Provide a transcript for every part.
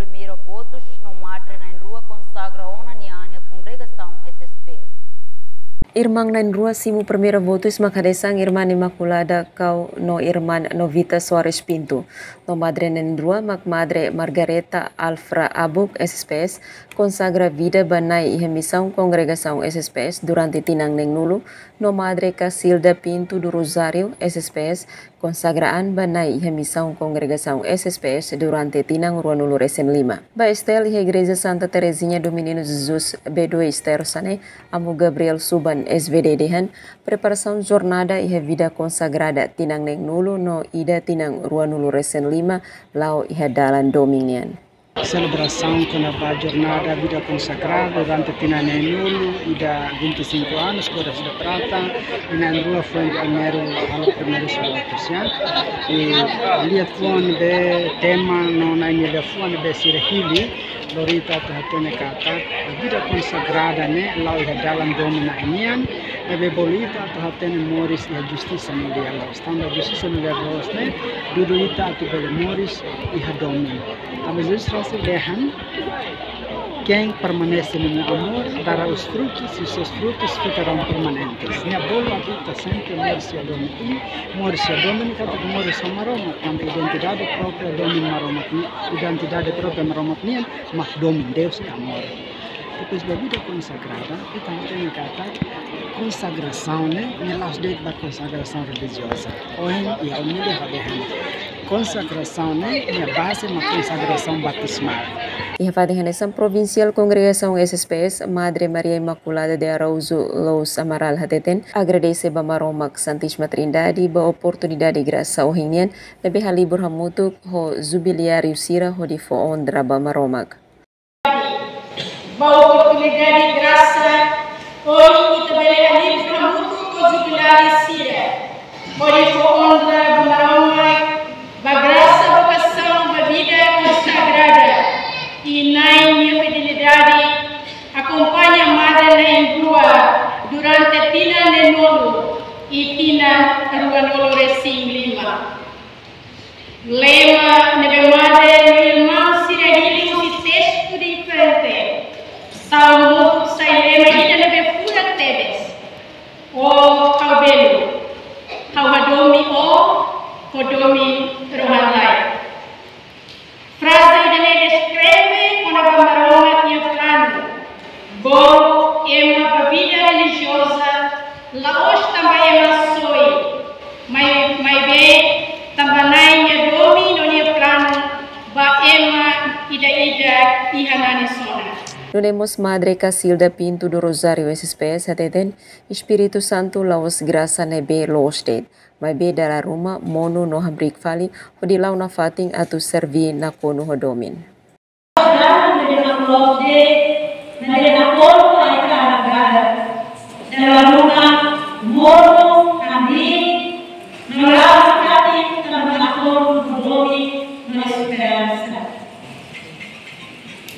primeiro votos no Madre na rua consagra ona nianya congregação SSPS. Irmã na rua simu primeiro votos makadesang Irmã Imaculada kau no Irmã Novita Soares Pinto. No Madre na rua Madre Margareta Alfra Abuk SSPS consagra vida banai e missão congregação SSPS durante tinang neng nulu. No Madre Casilda Pinto do Rosário SSPS consagraan banai e missão congregação SSPS durante tinang rua nulu Resen 5. Ba Estel e Igreja Santa Teresinha do Menino Jesus B2 Estersane Amo Gabriel Suban SVDDhan preparação jornada e vida consagrada tinang neng nulu no ida tinang rua nulu Resen 5 lau e dalan dominian. Celebração com a jornada vida consagrada durante tinang neng nulu ida 25 anos Bodas da Prata e na rua foi de Almero ao primeiro votos ya e ali foi de tema no na ilha foi de Sirahili Lorita Tahatone Kata vida consagrada né lau e dalan dominian Ebe bolita Tahatone Morris e a justiça mundial estando a justiça mundial né dudu ita atu bele Morris e a domin mas isso dejan quem permanece no amor dará os frutos e seus frutos ficarão permanentes. Minha bola está sempre Mórcia Domini. Mórcia Domini kata Mórcia Maromat, quando identidade própria Domini Maromat, identidade própria Maromat nian, mas Domini Deus é amor. Depois da vida consagrada, kita tem kata consagração, né? Nelas deit da consagração religiosa. Hoje e a unida habehan. Consagração, né? Minha base é uma consagração batismal. E a Fadihanesam Provincial Congregação SSPS Madre Maria Imaculada de Arauzo Los Amaral Hateten agradece Bamaromak Santíssima Trindade ba oportunidade de graça o hinian lebih halibur hamutuk ho zubiliário sira ho di foon dra Bamaromak. Ba oportunidade de graça hoje kita beli halibur hamutuk ho zubiliário sira ho di foon dra Bamaromak ba graça vocação ba vida consagrada e na minha fidelidade acompanha a Madre na rua durante tina nenolo e tina rua nolo Resen 5. Lema nebe Madre no irmão Sirahili um texto diferente. Salmo sai lema ida nebe fura tebes. O cabelo. Hawadomi o kodomi rohalai. Frase ida descreve quando a Bamaromak tinha plano. Bom, é uma vida religiosa. Laos também é uma soi. Mas bem, também é domi no nia plano. Ba ema ida e hanane sona. Nunemos Madre Casilda Pinto do Rosário SSPS hateten Espírito Santo laos graça nebe loosted. May be dara ruma mono no habrik fali hodilaw na fating atu servi na kono hodomin.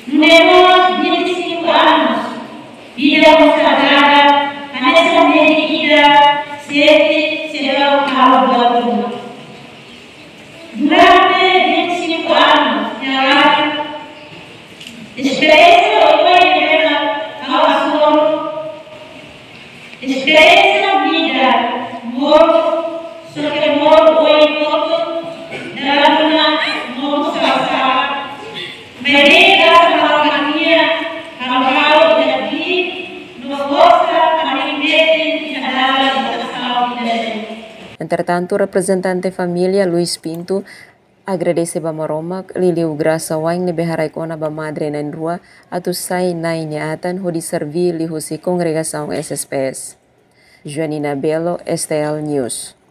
Nemos 25 anos, vida consagrada, a nessa medida, sete será o carro da turma. Durante 25 anos, ela experiência o pai dela, a oração, experiência a vida, morto, só que morto o encontro, ela não morto só merece Entretanto, representante família Luis Pinto agradece Bamaromak liliu graça waing nebeharai kona ba Madre na rua atu sai nai niatan ho diservi lihusi congregação SSPS. Joanina Belo, STL News.